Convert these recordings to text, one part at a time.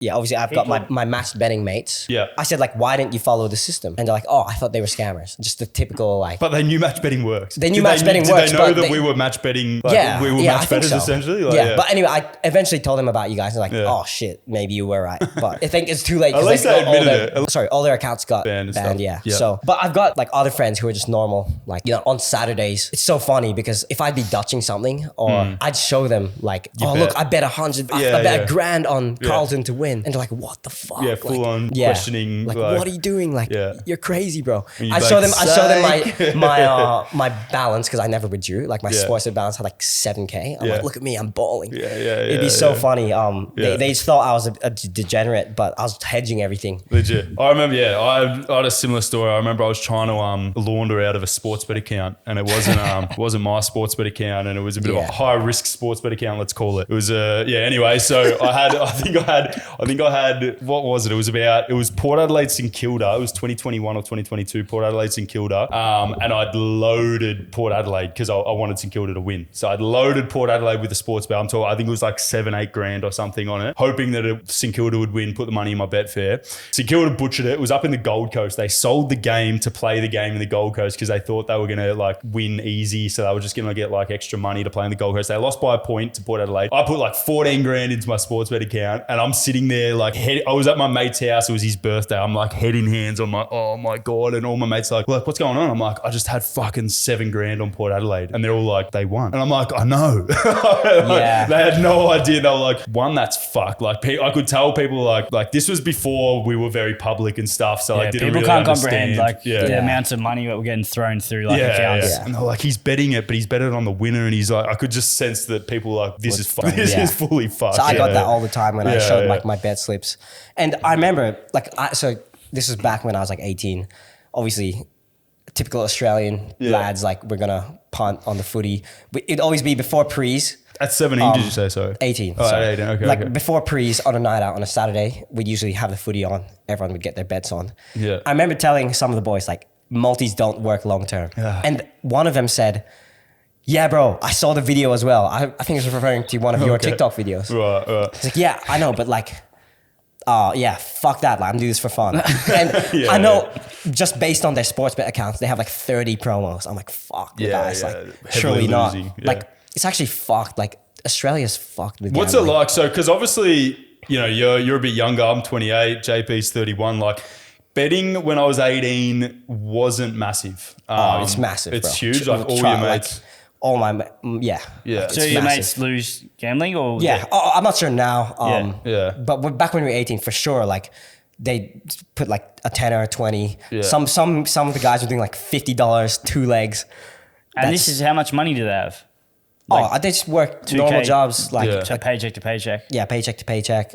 Yeah, obviously I've got my match betting mates. Yeah. I said like, why didn't you follow the system? And they're like, oh, I thought they were scammers. Just the typical like. But they knew match betting works. They knew match betting works. Did they know that we were match betting? Like, we were match bettors essentially. Like, yeah, but anyway, I eventually told them about you guys. And like, oh shit, maybe you were right. But I think it's too late. At least they admitted it. All their accounts got banned. Yeah. So, but I've got like other friends who are just normal. Like, you know, on Saturdays, it's so funny because if I'd be dutching something, or I'd show them like, look, I bet 100, I bet $1,000 on Carlton to win, and they're like, what the fuck? Yeah, full on questioning. Like, what are you doing? Like, you're crazy, bro. I show them my balance because I never withdrew. Like my sports balance had like 7K. I'm like, look at me, I'm balling. It'd be so funny. They just thought I was a degenerate, but I was hedging everything. Legit. I remember. I had a similar story. I remember I was trying to launder out of a sports bet account, and it wasn't my sports bet account, and it was a bit of a high risk sports bet account. Let's call it. It was Anyway, so I think I had what was it? It was Port Adelaide St Kilda. It was 2021 or 2022. Port Adelaide St Kilda, and I'd loaded Port Adelaide because I wanted St Kilda to win. So I'd loaded Port Adelaide with a sports bet. I think it was like 7-8 grand or something on it, hoping that St Kilda would win. Put the money in my Betfair. St Kilda butchered it. It was up in the Gold Coast. They sold the game to play the game in the Gold Coast because they thought they were gonna like win easy. So they were just gonna get like extra money to play in the Gold Coast. They lost by a point to Port Adelaide. I put like 14 grand into my sports bet account, and I'm sitting there like I was at my mate's house. It was his birthday. I'm like head in hands. I'm like, oh my God. And all my mates are like, well, what's going on? I'm like, I just had fucking 7 grand on Port Adelaide. And they're all like, they won. And I'm like, I know. They had no idea. They were like, one, that's fucked. Like I could tell people like this was before we were very public and stuff. So I didn't people really can't understand. comprehend the amounts of money that were getting thrown through accounts. And they're like, he's betting it, but he's betting on the winner. And he's like, I could just sense that people were like, this is fucked. This is fully fucked. So I got that all the time when I showed like my bet slips. And I remember so this was back when I was like 18. Obviously, typical Australian lads, like we're gonna punt on the footy. It'd always be before prees. At 17, did you say so? 18. Oh, sorry. 18, okay. Before prees on a night out on a Saturday, we'd usually have the footy on. Everyone would get their bets on. Yeah. I remember telling some of the boys like, multis don't work long term. Yeah. And one of them said, yeah, bro, I saw the video as well. I think it's referring to one of your TikTok videos. Right. It's like, yeah, I know, but like, fuck that. Like, I'm doing this for fun. And I know just based on their sports bet accounts, they have like 30 promos. I'm like, fuck the guys. Like, surely not. Like, it's actually fucked. Like, Australia's fucked with What's gambling. it like? So, because obviously, you know, you're a bit younger. I'm 28. JP's 31. Like, betting when I was 18 wasn't massive. It's massive, It's bro. huge. Like, all your mates. All my, yeah. So your mates lose gambling or? Yeah. I'm not sure now. But back when we were 18, for sure, like they put like a 10 or a 20. Yeah. Some of the guys were doing like $50, 2 legs. And this is how much money do they have? Like, they just work normal jobs, like so paycheck to paycheck. Yeah, paycheck to paycheck.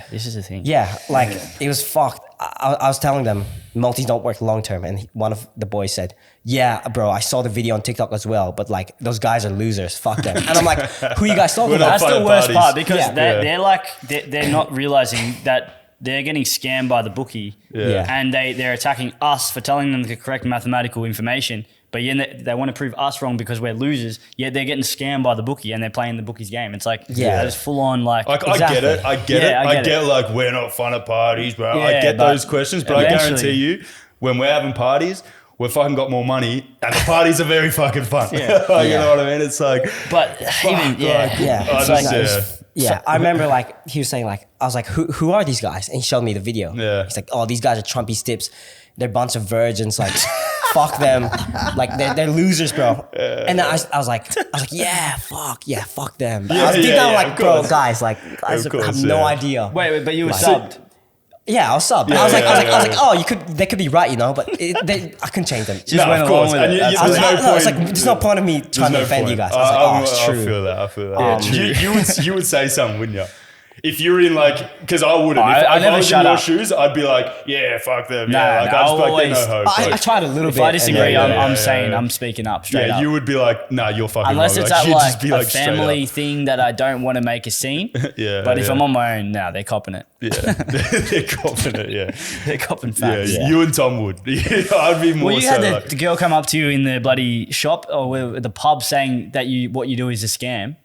This is the thing. Yeah, like it was fucked. I was telling them multis don't work long term, and one of the boys said, "Yeah, bro, I saw the video on TikTok as well, but like those guys are losers. Fuck them." And I'm like, "Who are you guys talking about?" That's the worst part because they're not realizing that they're getting scammed by the bookie, and they're attacking us for telling them the correct mathematical information. But yet they want to prove us wrong because we're losers, yet they're getting scammed by the bookie and they're playing the bookie's game. It's like, it's full on like... Exactly. I get it. I get like, we're not fun at parties, bro. I get those questions, but I guarantee you, when we're having parties, we've fucking got more money and the parties are very fucking fun. You know what I mean? It's like... But I remember like, he was saying like, I was like, who are these guys? And he showed me the video. Yeah. He's like, oh, these guys are Trumpy Stips. They're a bunch of virgins, like... Fuck them, like they're losers, bro. And then I was like, yeah, fuck them. I was deep down like, bro, guys have no idea. Wait, but you were subbed. Yeah, I was subbed. I was like, oh, they could be right, you know, but I couldn't change them. Just went along with it. I was like, there's no point of me trying to offend you guys. I was like, it's true. I feel that. You would say something, wouldn't you? If you're in like, because I wouldn't. If I was in your shoes, I'd be like, yeah, fuck them. I tried a little bit. If I disagree, I'm saying I'm speaking up straight up. Yeah, you would be like, nah, you're fucking unless wrong. It's at like a family thing that I don't want to make a scene. But if I'm on my own, they're copping it. Yeah, they're copping it. Yeah, they're copping facts. Yeah, you and Tom would. I'd be more. Well, you had the girl come up to you in the bloody shop or the pub saying that what you do is a scam.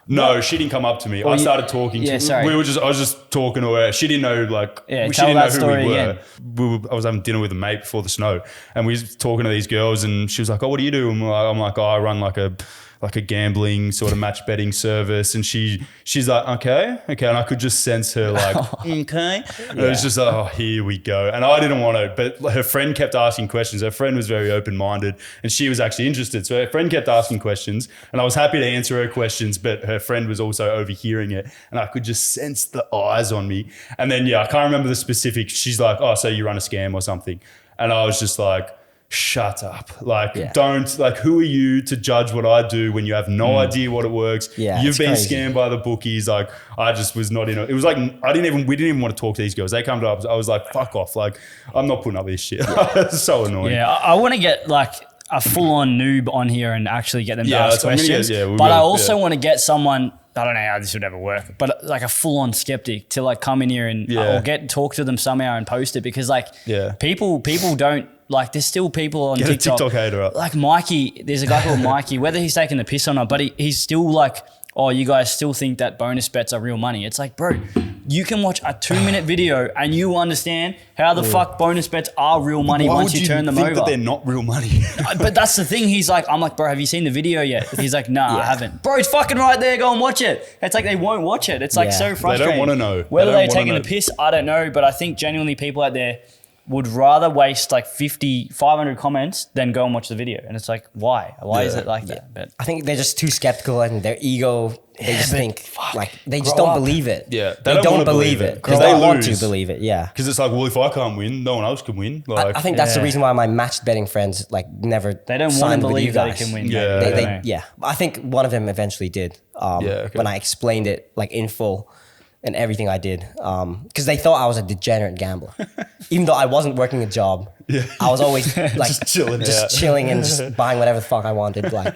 No, she didn't come up to me. I started talking to her. I was just talking to her. She didn't know, like, she didn't know who we were. I was having dinner with a mate before the snow, and we was talking to these girls, and she was like, oh, what do you do? And I'm like, oh, I run like a gambling sort of match betting service. And she's like, okay. And I could just sense her like, okay. And it was just like, oh, here we go. And I didn't want to, but her friend kept asking questions. Her friend was very open-minded and she was actually interested. So her friend kept asking questions and I was happy to answer her questions, but her friend was also overhearing it. And I could just sense the eyes on me. And then, I can't remember the specifics. She's like, oh, so you run a scam or something. And I was just like, shut up. Like, don't, like, who are you to judge what I do when you have no idea what it works? Yeah, you've been crazy. Scammed by the bookies. Like, I just was not in it. It was like, we didn't even want to talk to these girls. They come to us. I was like, fuck off. Like, I'm not putting up with this shit. It's so annoying. Yeah. I want to get like a full on noob on here and actually get them to ask questions. But I also want to get someone, I don't know how this would ever work, but like a full on skeptic to like come in here and or talk to them somehow and post it because like people don't, like there's still people on TikTok. Get a TikTok hater up. Like Mikey, there's a guy called Mikey, whether he's taking the piss or not, but he's still like, oh, you guys still think that bonus bets are real money. It's like, bro, you can watch a 2-minute video and you understand how the fuck bonus bets are real money once you turn them over. That they're not real money. But that's the thing. I'm like, bro, have you seen the video yet? He's like, nah, I haven't. Bro, it's fucking right there. Go and watch it. It's like they won't watch it. It's like so frustrating. They don't want to know. Whether they're taking the piss, I don't know. But I think genuinely people out there would rather waste like 500 comments than go and watch the video. And it's like, why? Why is it like that? But I think they're just too skeptical and their ego, they just think like, they just don't believe it. Yeah. They don't believe it because they want to believe it. Yeah. Because it's like, well, if I can't win, no one else can win. Like, I think that's the reason why my matched betting friends like never they don't want to believe that they can win. Yeah. I think one of them eventually did when I explained it like in full. And everything I did, because they thought I was a degenerate gambler, even though I wasn't working a job. Yeah. I was always like just chilling and just buying whatever the fuck I wanted. Like.